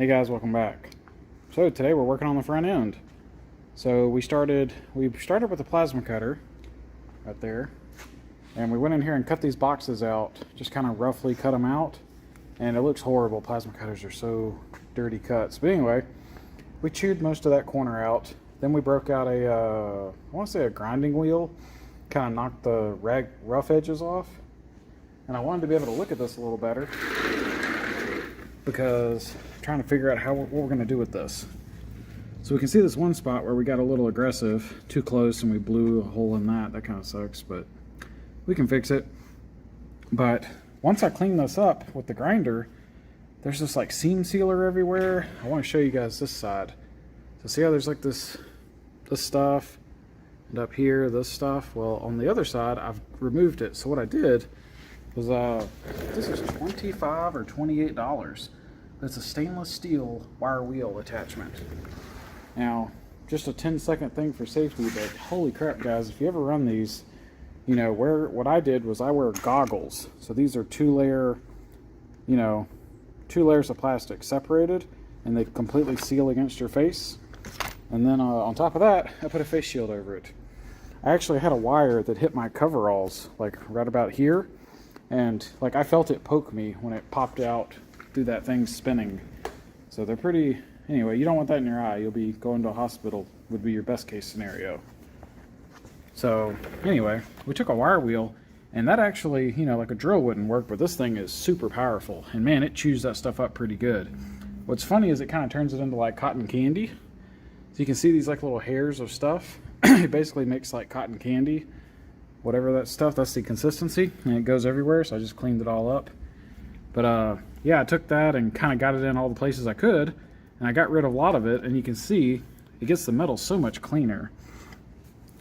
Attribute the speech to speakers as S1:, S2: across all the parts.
S1: Hey guys, welcome back. So today we're working on the front end. So we started with the plasma cutter right there, and we went in here and cut these boxes out, just kind of roughly cut them out, and it looks horrible. Plasma cutters are so dirty cuts. But anyway, we chewed most of that corner out. Then we broke out I want to say a grinding wheel, kind of knocked the rough edges off. And I wanted to be able to look at this a little better because I'm trying to figure out what we're going to do with this. So we can see this one spot where we got a little aggressive, too close, and we blew a hole in that. That kind of sucks, but we can fix it. But once I clean this up with the grinder, there's this like seam sealer everywhere. I want to show you guys this side. So see how there's like this stuff, and up here this stuff. Well, on the other side I've removed it. So what I did was this is $25 or $28. It's a stainless steel wire wheel attachment. Now, just a 10-second thing for safety, but holy crap, guys, if you ever run these, you know, what I did was I wear goggles. So these are two layers of plastic separated, and they completely seal against your face. And then on top of that, I put a face shield over it. I actually had a wire that hit my coveralls, like right about here, and like I felt it poke me when it popped out through that thing spinning. So they're pretty, anyway, you don't want that in your eye. You'll be going to a hospital, would be your best case scenario. So anyway, we took a wire wheel, and that actually, you know, like a drill wouldn't work, but this thing is super powerful, and man, it chews that stuff up pretty good. What's funny is it kind of turns it into like cotton candy. So you can see these like little hairs of stuff. It basically makes like cotton candy, whatever that stuff, that's the consistency, and it goes everywhere. So I just cleaned it all up. But yeah, I took that and kind of got it in all the places I could, and I got rid of a lot of it, and you can see it gets the metal so much cleaner.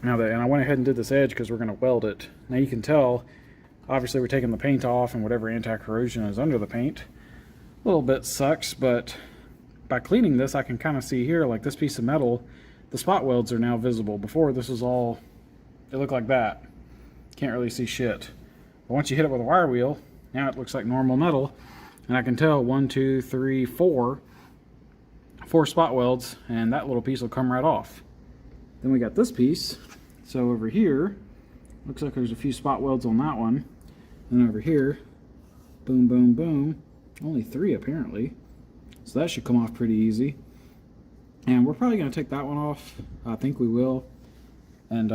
S1: And I went ahead and did this edge because we're going to weld it. Now you can tell, obviously we're taking the paint off and whatever anti-corrosion is under the paint. A little bit sucks, but by cleaning this, I can kind of see here, like this piece of metal, the spot welds are now visible. Before, this was all, it looked like that. Can't really see shit. But once you hit it with a wire wheel, now it looks like normal metal, and I can tell 1, 2, 3, 4 spot welds, and that little piece will come right off. Then we got this piece. So over here, looks like there's a few spot welds on that one. And over here, boom, boom, boom. Only 3 apparently. So that should come off pretty easy. And we're probably going to take that one off. I think we will. And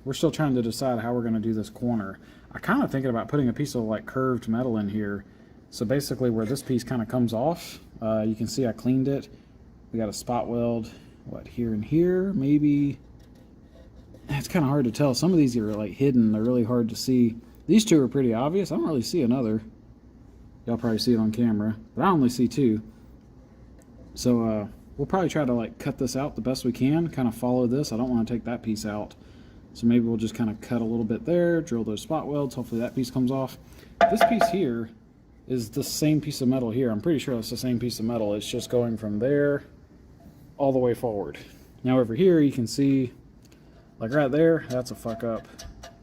S1: we're still trying to decide how we're going to do this corner. I'm kind of thinking about putting a piece of like curved metal in here. So basically where this piece kind of comes off, you can see I cleaned it. We got a spot weld, what, here and here, maybe. It's kind of hard to tell. Some of these are like hidden. They're really hard to see. These 2 are pretty obvious. I don't really see another. Y'all probably see it on camera, but I only see 2. So we'll probably try to like cut this out the best we can, kind of follow this. I don't want to take that piece out. So maybe we'll just kind of cut a little bit there, drill those spot welds. Hopefully that piece comes off. This piece here is the same piece of metal here. I'm pretty sure it's the same piece of metal. It's just going from there all the way forward. Now over here you can see, like right there, that's a fuck up.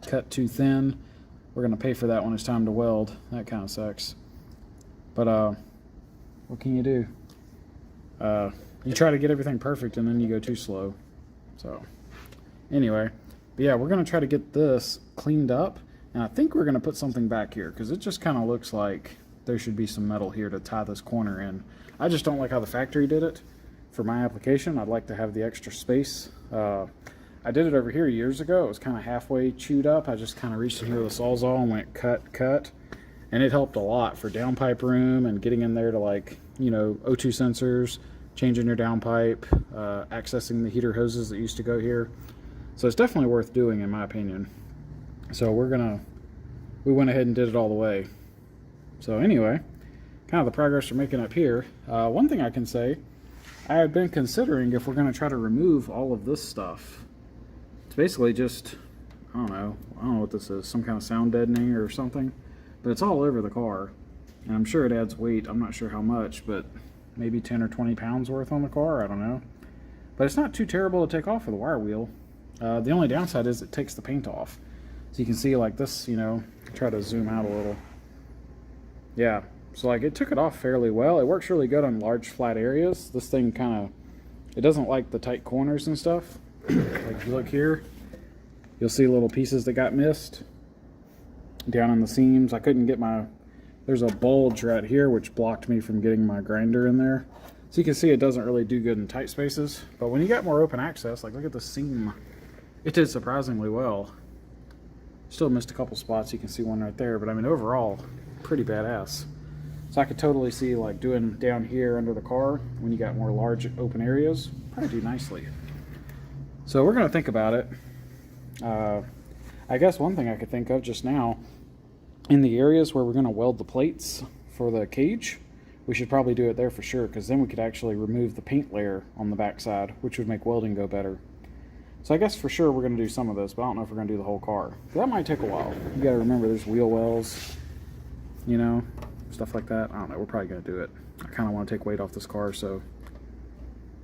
S1: Cut too thin. We're gonna pay for that when it's time to weld. That kind of sucks. But what can you do? You try to get everything perfect and then you go too slow. So anyway, but yeah, we're gonna try to get this cleaned up, and I think we're gonna put something back here because it just kind of looks like there should be some metal here to tie this corner in. I just don't like how the factory did it. For my application, I'd like to have the extra space. I did it over here years ago. It was kind of halfway chewed up. I just kind of reached in here with a Sawzall and went cut, and it helped a lot for downpipe room and getting in there to, like, you know, O2 sensors, changing your downpipe, accessing the heater hoses that used to go here. So it's definitely worth doing, in my opinion. So we went ahead and did it all the way. So anyway, kind of the progress we're making up here. One thing I can say, I had been considering if we're going to try to remove all of this stuff. It's basically just, I don't know what this is, some kind of sound deadening or something, but it's all over the car, and I'm sure it adds weight. I'm not sure how much, but maybe 10 or 20 pounds worth on the car, I don't know. But it's not too terrible to take off with a wire wheel. The only downside is it takes the paint off. So you can see like this, you know, try to zoom out a little. Yeah, So like it took it off fairly well. It works really good on large flat areas. This thing kind of, it doesn't like the tight corners and stuff. Like if you look here, you'll see little pieces that got missed down in the seams. I couldn't get my, there's a bulge right here which blocked me from getting my grinder in there. So you can see it doesn't really do good in tight spaces. But when you got more open access, like look at the seam. It did surprisingly well. Still missed a couple spots. You can see one right there. But I mean overall, pretty badass. So I could totally see like doing down here under the car when you got more large open areas, probably do nicely. So we're gonna think about it. I guess one thing I could think of just now, in the areas where we're gonna weld the plates for the cage, we should probably do it there for sure, because then we could actually remove the paint layer on the backside, which would make welding go better. So I guess for sure we're gonna do some of this, but I don't know if we're gonna do the whole car. That might take a while. You gotta remember there's wheel wells, you know, stuff like that. I don't know, we're probably gonna do it. I kind of want to take weight off this car, so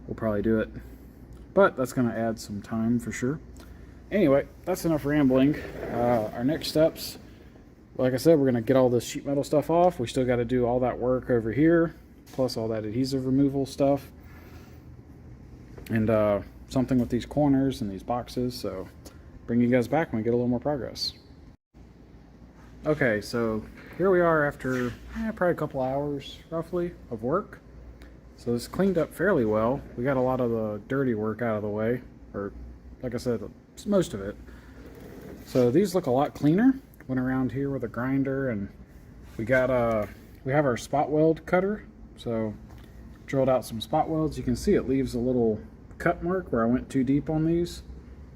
S1: we'll probably do it. But that's gonna add some time for sure. Anyway, that's enough rambling. Our next steps, like I said, we're gonna get all this sheet metal stuff off. We still got to do all that work over here, plus all that adhesive removal stuff, and something with these corners and these boxes. So bring you guys back when we get a little more progress. Okay, so here we are after probably a couple hours roughly of work. So this cleaned up fairly well. We got a lot of the dirty work out of the way, or like I said, most of it. So these look a lot cleaner. Went around here with a grinder, and we got we have our spot weld cutter. So drilled out some spot welds. You can see it leaves a little cut mark where I went too deep on these.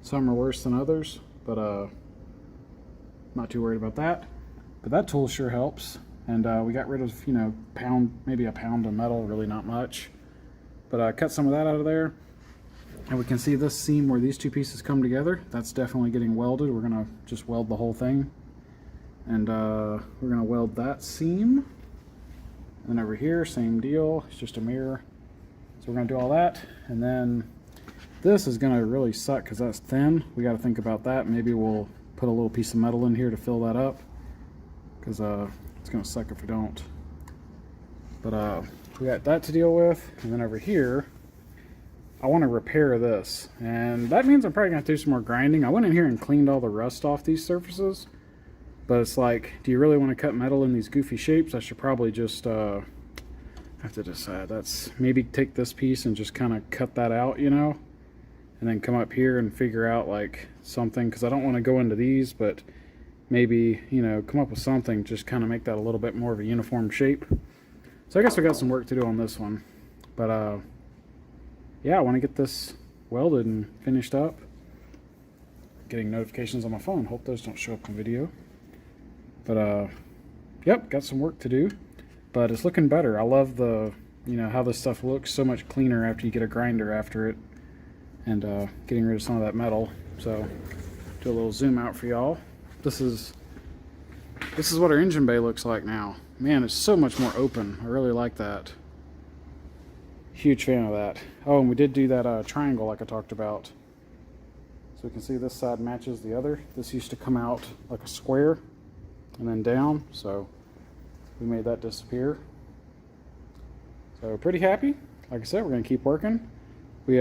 S1: Some are worse than others, but not too worried about that. But that tool sure helps. And we got rid of, you know, maybe a pound of metal, really not much. But I cut some of that out of there. And we can see this seam where these two pieces come together. That's definitely getting welded. We're gonna just weld the whole thing. And we're gonna weld that seam. And then over here, same deal, it's just a mirror. So we're gonna do all that. And then this is gonna really suck because that's thin. We gotta think about that. Maybe we'll put a little piece of metal in here to fill that up, because it's gonna suck if we don't. But we got that to deal with. And then over here, I want to repair this, and that means I'm probably gonna have to do some more grinding. I went in here and cleaned all the rust off these surfaces, but it's like, do you really want to cut metal in these goofy shapes? I should probably just have to decide. That's maybe take this piece and just kind of cut that out, you know, and then come up here and figure out like something, because I don't want to go into these, but maybe, you know, come up with something, just kind of make that a little bit more of a uniform shape. So I guess we got some work to do on this one, but yeah, I want to get this welded and finished up. Getting notifications on my phone. Hope those don't show up in video. But yep, got some work to do. But it's looking better. I love the, you know, how this stuff looks so much cleaner after you get a grinder after it, and getting rid of some of that metal. So do a little zoom out for y'all. This is what our engine bay looks like now. Man, it's so much more open. I really like that. Huge fan of that. Oh, and we did do that triangle like I talked about. So we can see this side matches the other. This used to come out like a square and then down, so we made that disappear. So pretty happy. Like I said, we're gonna keep working. We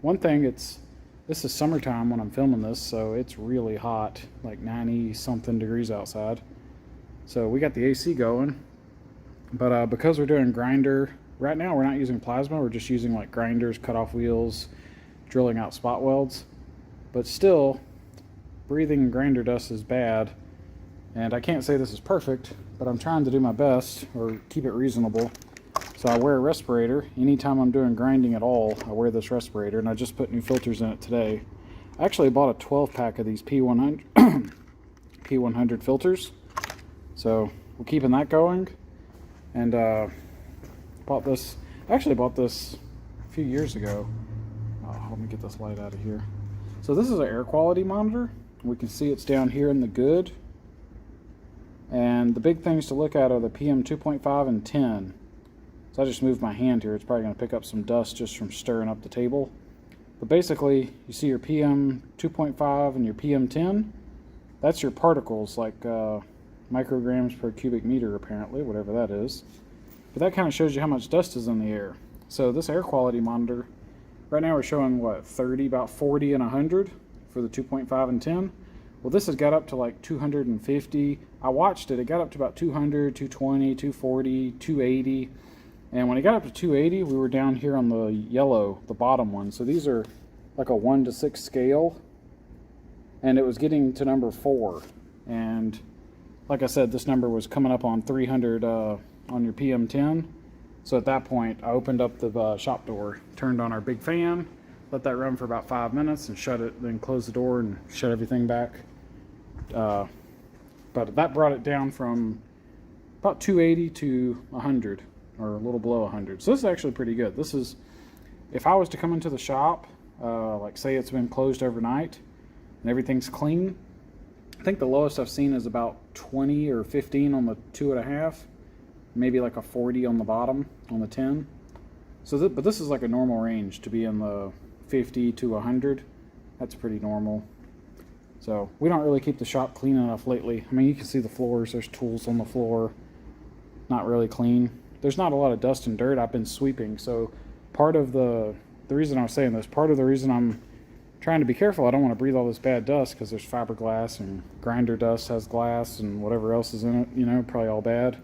S1: one thing, this is summertime when I'm filming this, so it's really hot, like 90 something degrees outside. So we got the AC going, but because we're doing grinder right now, we're not using plasma, we're just using like grinders, cut off wheels, drilling out spot welds. But still, breathing grinder dust is bad, and I can't say this is perfect, but I'm trying to do my best, or keep it reasonable. So I wear a respirator. Anytime I'm doing grinding at all, I wear this respirator, and I just put new filters in it today. I actually bought a 12 pack of these P100 P100 filters, so we're keeping that going. And bought this, I actually bought this a few years ago. Oh, let me get this light out of here. So this is an air quality monitor. We can see it's down here in the good. And the big things to look at are the PM 2.5 and 10. So I just moved my hand here. It's probably going to pick up some dust just from stirring up the table. But basically, you see your PM 2.5 and your PM 10. That's your particles, like micrograms per cubic meter, apparently, whatever that is. But that kind of shows you how much dust is in the air. So this air quality monitor, right now we're showing what, 30, about 40 and 100 for the 2.5 and 10. Well, this has got up to like 250. I watched it, it got up to about 200, 220, 240, 280. And when it got up to 280, we were down here on the yellow, the bottom one. So these are like a 1 to 6 scale. And it was getting to number 4. And like I said, this number was coming up on 300 on your PM10. So at that point, I opened up the shop door, turned on our big fan, let that run for about 5 minutes and shut it, then close the door and shut everything back. But that brought it down from about 280 to 100, or a little below 100. So this is actually pretty good. This is, if I was to come into the shop, like say it's been closed overnight and everything's clean, I think the lowest I've seen is about 20 or 15 on the 2.5, maybe like a 40 on the bottom on the 10. So, but this is like a normal range to be in the 50 to 100. That's pretty normal. So we don't really keep the shop clean enough lately. I mean, you can see the floors. There's tools on the floor. Not really clean. There's not a lot of dust and dirt. I've been sweeping. So part of the reason I was saying this, part of the reason I'm trying to be careful, I don't want to breathe all this bad dust because there's fiberglass and grinder dust has glass and whatever else is in it, you know, probably all bad.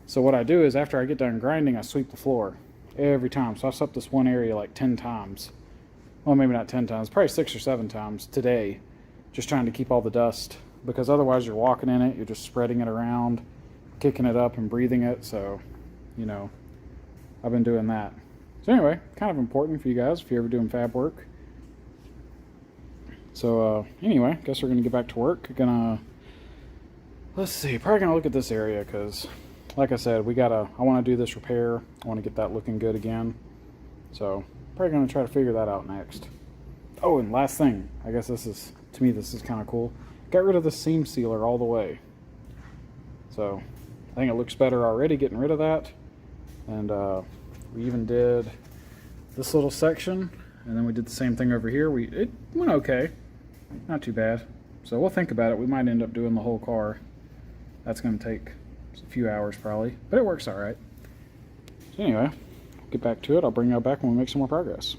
S1: So what I do is after I get done grinding, I sweep the floor every time. So I've swept this one area like 10 times. Well, maybe not 10 times, probably 6 or 7 times today. Just trying to keep all the dust, because otherwise you're walking in it, you're just spreading it around, kicking it up and breathing it. So, you know, I've been doing that. So anyway, kind of important for you guys if you're ever doing fab work. So anyway, guess we're gonna get back to work. Let's see, probably gonna look at this area because, like I said, I want to do this repair. I want to get that looking good again. So probably gonna try to figure that out next. Oh, and last thing, I guess this is, to me, this is kind of cool. Got rid of the seam sealer all the way. So I think it looks better already getting rid of that. And we even did this little section, and then we did the same thing over here. It went okay, not too bad. So we'll think about it. We might end up doing the whole car. That's going to take a few hours probably, but it works all right. So anyway, get back to it. I'll bring y'all back when we make some more progress.